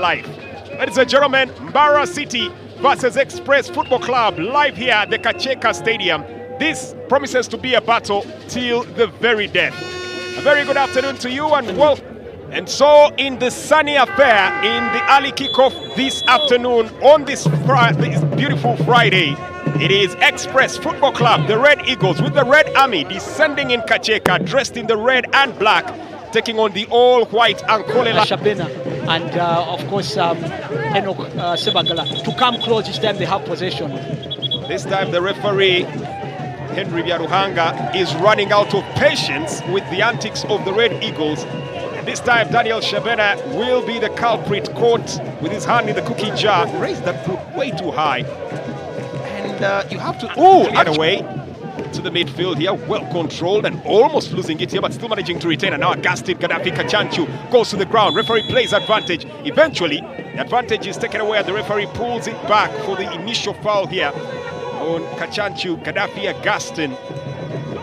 life. Ladies and gentlemen, Mbarara City versus Express Football Club live here at the Kakyeeka Stadium. This promises to be a battle till the very death. A very good afternoon to you and welcome. And so in the sunny affair, in the early kickoff this afternoon on this beautiful Friday, it is Express Football Club, the Red Eagles with the Red Army descending in Kakyeeka, dressed in the red and black, taking on the all-white Ankolela Shabena and of course Sebagala to come close each time they have possession. This time the referee Henry Byaruhanga is running out of patience with the antics of the Red Eagles. And this time Daniel Shabena will be the culprit, caught with his hand in the cookie jar. Raised that foot way too high. And you have to get away to the midfield here, well controlled and almost losing it here, but still managing to retain. And now Augustin Kakyeeka Stadium goes to the ground. Referee plays advantage. Eventually, the advantage is taken away and the referee pulls it back for the initial foul here on Kakyeeka Augustin,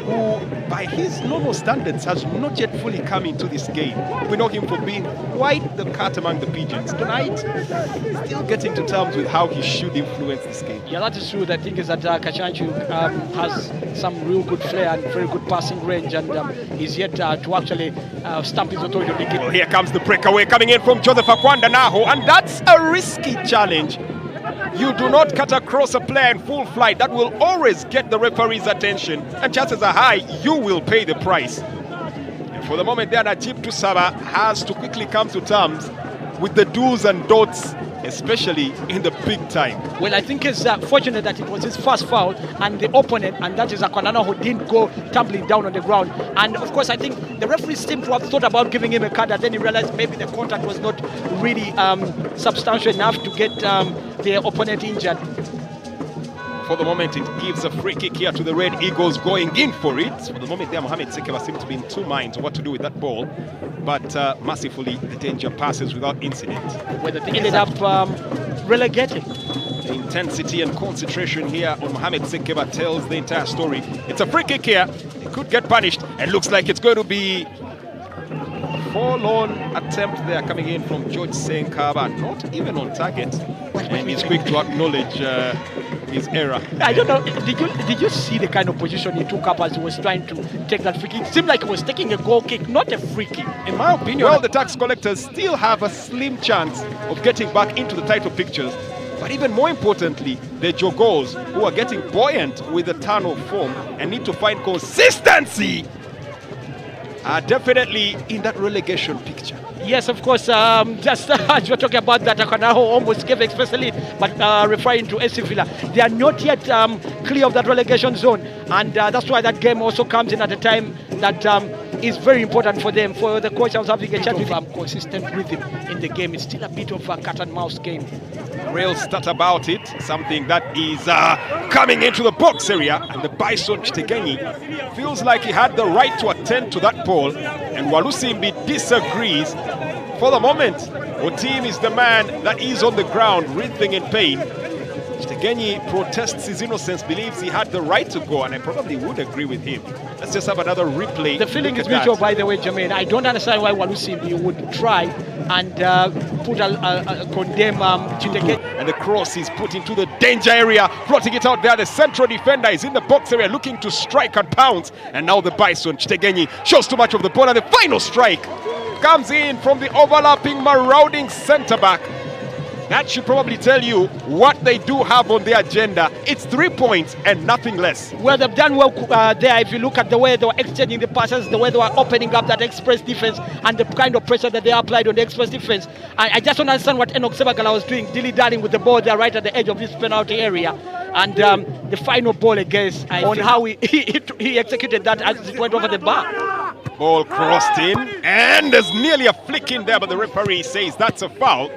who by his normal standards has not yet fully come into this game. We know him for being quite the cat among the pigeons. Tonight, still getting to terms with how he should influence this game. Yeah, that is true. The thing is that Kakyeeka has some real good flair and very good passing range, and is yet to actually stamp his authority on the game. Well, here comes the breakaway coming in from Joseph Akwanda Naho, and that's a risky challenge. You do not cut across a player in full flight. That will always get the referee's attention, and chances are high you will pay the price. And for the moment there, Najib Tusaba has to quickly come to terms with the do's and don'ts, especially in the big time. Well, I think it's fortunate that it was his first foul, and the opponent, and that is Akwanda, who didn't go tumbling down on the ground. And of course, I think the referee seemed to have thought about giving him a card, and then he realized maybe the contact was not really substantial enough to get the opponent injured. For the moment, it gives a free kick here to the Red Eagles going in for it. For the moment there, Mohamed Sekeba seems to be in two minds on what to do with that ball. But mercifully, the danger passes without incident. Whether they ended up relegating. The intensity and concentration here on Mohamed Sekeba tells the entire story. It's a free kick here. It could get punished. And looks like it's going to be a forlorn attempt there coming in from George Senkaba. Not even on target. And he's quick to acknowledge his error. I don't know, did you see the kind of position he took up as he was trying to take that free kick? It seemed like he was taking a goal kick, not a free kick. In my opinion, well, the tax collectors still have a slim chance of getting back into the title pictures. But even more importantly, the Jogos, who are getting buoyant with the turn of form and need to find consistency, are definitely in that relegation picture. Yes, of course, just as you're talking about that, Akwanda almost gave express lead, but referring to AC Villa, they are not yet clear of that relegation zone, and that's why that game also comes in at a time that is very important for them. For the coach, I was having a chat with him. Consistent rhythm in the game. It's still a bit of a cat and mouse game. Real stat about it, something that is coming into the box area, and the Bison Chitegenyi feels like he had the right to attend to that ball, and Walusimbi disagrees. For the moment, Otim is the man that is on the ground, writhing in pain. Chitegenyi protests his innocence, believes he had the right to go, and I probably would agree with him. Let's just have another replay. The feeling is mutual, by the way, Jermaine. I don't understand why Walusimbi would try and condemn Chitegenyi. And the cross is put into the danger area, plotting it out there. The central defender is in the box area looking to strike and pounce. And now the Bison, Chitegenyi, shows too much of the ball, and the final strike comes in from the overlapping, marauding centre-back. That should probably tell you what they do have on their agenda. It's 3 points and nothing less. Well, they've done well there. If you look at the way they were exchanging the passes, the way they were opening up that Express defense, and the kind of pressure that they applied on the Express defense. I just don't understand what Enoch Sebagala was doing, dilly-dallying with the ball there right at the edge of this penalty area. And the final ball against on how he executed that as it went over the bar. Ball crossed in, and there's nearly a flick in there, but the referee says that's a foul.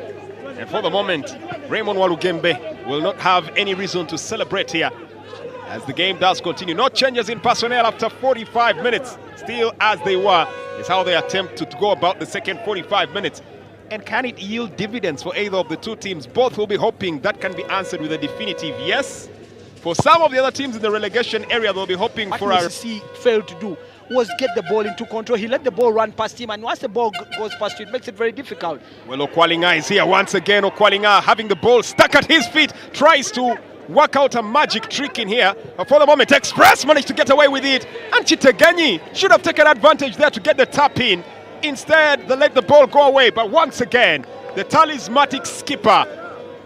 And for the moment, Raymond Walugembe will not have any reason to celebrate here as the game does continue. No changes in personnel after 45 minutes. Still as they were is how they attempt to go about the second 45 minutes. And can it yield dividends for either of the two teams? Both will be hoping that can be answered with a definitive yes. For some of the other teams in the relegation area, they'll be hoping for a... failed to do was get the ball into control. He let the ball run past him, and once the ball goes past you, it makes it very difficult. Well, Okwalinga is here once again. Okwalinga having the ball stuck at his feet, tries to work out a magic trick in here. But for the moment, Express managed to get away with it. And Chiteganyi should have taken advantage there to get the tap in. Instead, they let the ball go away. But once again, the talismanic skipper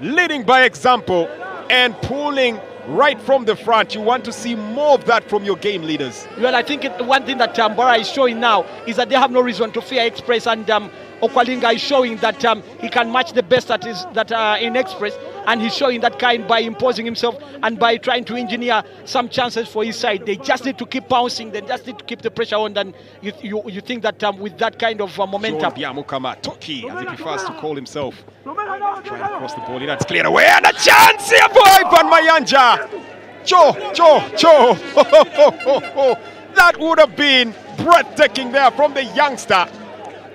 leading by example and pulling right from the front. You want to see more of that from your game leaders. Well, I think one thing that Mbarara is showing now is that they have no reason to fear Express, and Okwalinga is showing that he can match the best that are in Express, and he's showing that kind by imposing himself and by trying to engineer some chances for his side. They just need to keep bouncing. They just need to keep the pressure on. Then you think that with that kind of momentum. Biamukama, Toki, as he prefers to call himself. Trying to cross the ball, that's cleared away, and a chance here for Ivan Mayanja. Cho. That would have been breathtaking there from the youngster.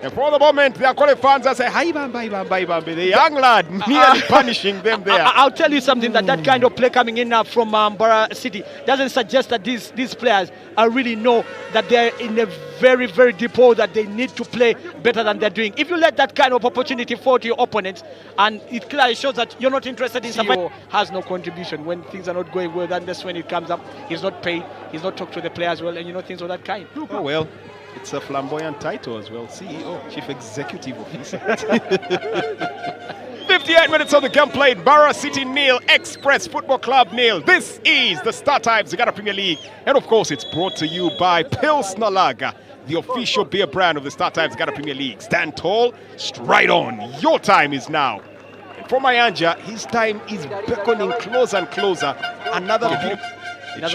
And for the moment, the Akole fans are saying, "Hi, Bambi." The young lad nearly punishing them there. I'll tell you something, that kind of play coming in now from Mbarara City doesn't suggest that these players really know that they're in a very, very deep hole, that they need to play better than they're doing. If you let that kind of opportunity fall to your opponents, and it clearly shows that you're not interested in somebody who has no contribution. When things are not going well, then that's when it comes up. He's not paid, he's not talked to the players well, and things of that kind. Oh, well. It's a flamboyant title as well. CEO, Chief Executive Officer. 58 minutes of the game played. Mbarara City 0, Express Football Club 0. This is the Star Times Uganda Premier League. And of course, it's brought to you by Pilsner Lager, the official beer brand of the Star Times Uganda Premier League. Stand tall, stride on. Your time is now. And for Mayanja, his time is beckoning closer and closer. Another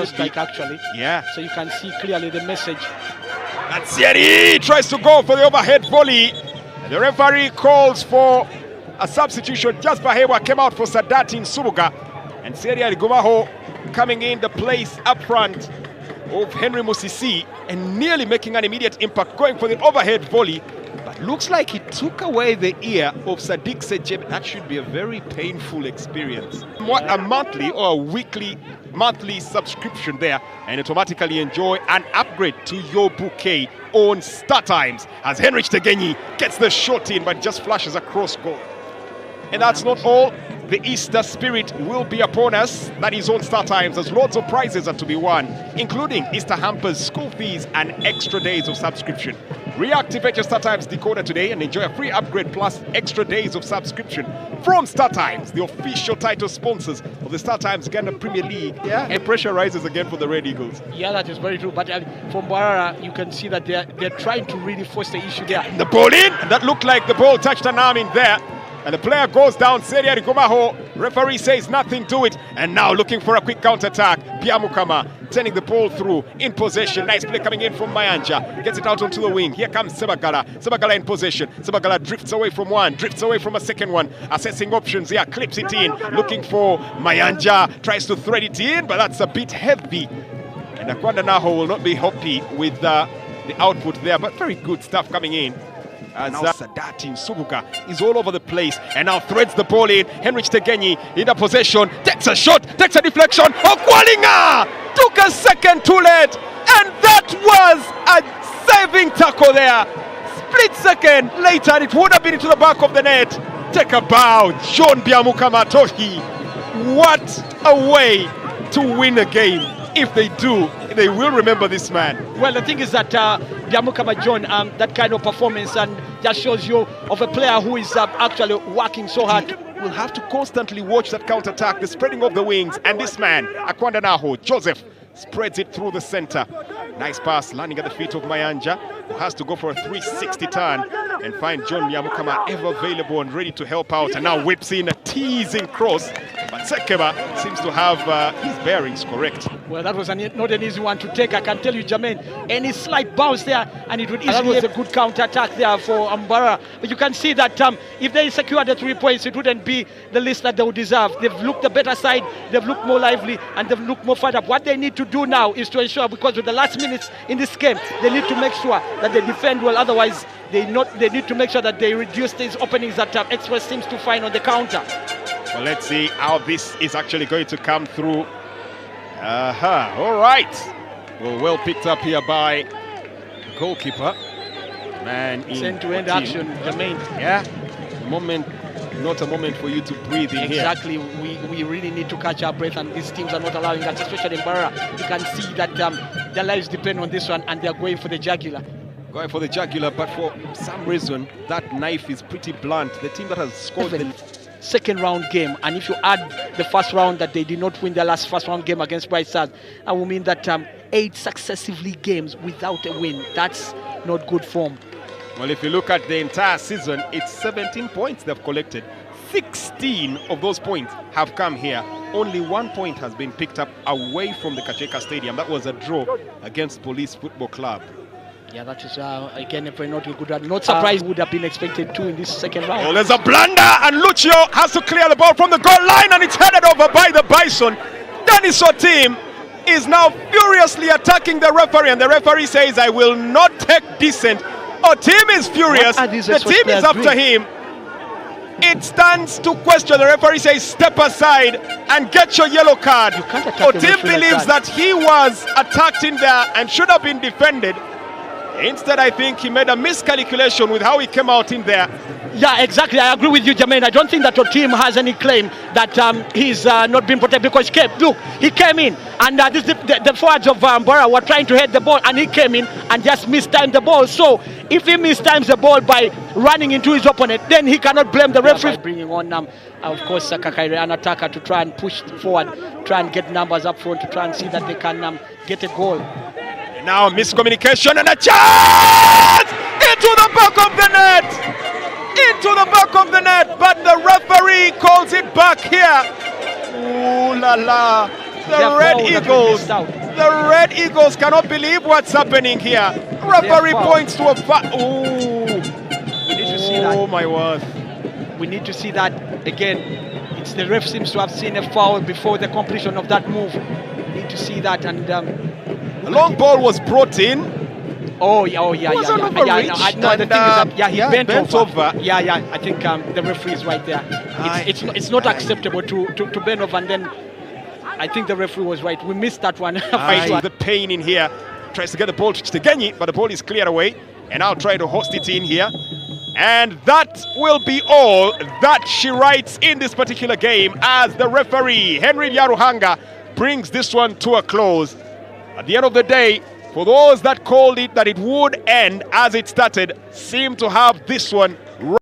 strike, actually. Yeah. So you can see clearly the message. And Sieri tries to go for the overhead volley. And the referee calls for a substitution. Jasper Hewa came out for Sadati Nsubuga. And Sieri Gumaho coming in the place up front of Henry Musisi and nearly making an immediate impact, going for the overhead volley. But looks like he took away the ear of Sadiq Sejeb. That should be a very painful experience. What a monthly or a monthly subscription there, and automatically enjoy an upgrade to your bouquet on Star Times as Henry Tegenyi gets the shot in but just flashes across goal. And that's not all. The Easter spirit will be upon us. That is on Star Times, as lots of prizes are to be won, including Easter hampers, school fees, and extra days of subscription. Reactivate your Star Times decoder today and enjoy a free upgrade plus extra days of subscription from Star Times, the official title sponsors of the Star Times Uganda Premier League. Yeah, and pressure rises again for the Red Eagles. Yeah, that is very true. But from Mbarara, you can see that they're trying to really force the issue there. The ball in, and that looked like the ball touched an arm in there. And the player goes down, Seria Rigumaho. Referee says nothing, do it. And now looking for a quick counter-attack. Biamukama turning the ball through in possession. Nice play coming in from Mayanja. Gets it out onto the wing. Here comes Sebagala. Sebagala in possession. Sebagala drifts away from one, drifts away from a second one. Assessing options here, clips it in. Looking for Mayanja. Tries to thread it in, but that's a bit heavy. And Akwanda Naho will not be happy with the output there, but very good stuff coming in. As Sadati Nsubuga is all over the place and now threads the ball in. Henrich Tegenyi in a possession, takes a shot, takes a deflection. Okwalinga took a second too late, and that was a saving tackle there. Split second later, it would have been into the back of the net. Take a bow, John Biamukama Tohi. What a way to win a game. If they do, they will remember this man. Well, the thing is that Biamukama John, that kind of performance and just shows you of a player who is actually working so hard. We'll have to constantly watch that counter-attack, the spreading of the wings, and this man, Akwanda Naho, Joseph, spreads it through the center. Nice pass landing at the feet of Mayanja, who has to go for a 360 turn and find John Biamukama ever available and ready to help out, and now whips in a teasing cross. But Sekeba seems to have his bearings correct. Well, that was not an easy one to take. I can tell you, Jermaine, any slight bounce there, and it would easily be a good counter-attack there for Mbarara. But you can see that if they secure the 3 points, it wouldn't be the least that they would deserve. They've looked the better side, they've looked more lively, and they've looked more fired up. What they need to do now is to ensure, because with the last minutes in this game, they need to make sure that they defend well. Otherwise, they need to make sure that they reduce these openings that Express seems to find on the counter. Well, let's see how this is actually going to come through. All right. Well picked up here by Goalkeeper. Man in end-to-end action, Jermaine. Yeah. Moment, not a moment for you to breathe in Exactly. here. We really need to catch our breath, and these teams are not allowing us, especially Mbarara. You can see that their lives depend on this one, and they are going for the jugular. Going for the jugular, but for some reason, that knife is pretty blunt. The team that has scored the second round game, and if you add the first round that they did not win their last first round game against Bright Stars, that will mean that 8 successively games without a win. That's not good form. Well, if you look at the entire season, it's 17 points they've collected. 16 of those points have come here. Only 1 point has been picked up away from the Kakyeeka Stadium. That was a draw against Police Football Club. Yeah, that is again a very not good one. Not surprised would have been expected too in this second round. Oh, there's a blunder, and Lucio has to clear the ball from the goal line, and it's headed over by the Bison. Dennis Otim is now furiously attacking the referee, and the referee says, "I will not take dissent." Otim is furious. The team is after him. It stands to question. The referee says, "Step aside and get your yellow card." Otim believes that he was attacked in there and should have been defended. Instead, I think he made a miscalculation with how he came out in there. Yeah, exactly. I agree with you, Jermaine. I don't think that your team has any claim that he's not been protected, because he came in, and the forwards of Mbarara were trying to head the ball, and he came in and just mistimed the ball. So if he mistimes the ball by running into his opponent, then he cannot blame the referee. Bringing on, of course, Kakyeeka, an attacker, to try and push forward, try and get numbers up front, to try and see that they can get a goal. Now miscommunication and a chance! Into the back of the net! Into the back of the net, but the referee calls it back here. Ooh la la. The Red Eagles cannot believe what's happening here. Referee points to a Ooh. We need to see that. Oh my word. We need to see that again. It's the ref seems to have seen a foul before the completion of that move. We need to see that, and the long ball was brought in. No, the thing is that he bent over. Yeah, I think the referee is right there. It's not acceptable to bend over, and then I think the referee was right. We missed that one. The pain in here. Tries to get the ball to Chitegenyi, but the ball is cleared away, and I'll try to host it in here. And that will be all that she writes in this particular game, as the referee, Henry Byaruhanga, brings this one to a close. At the end of the day, for those that called it that it would end as it started, seem to have this one right.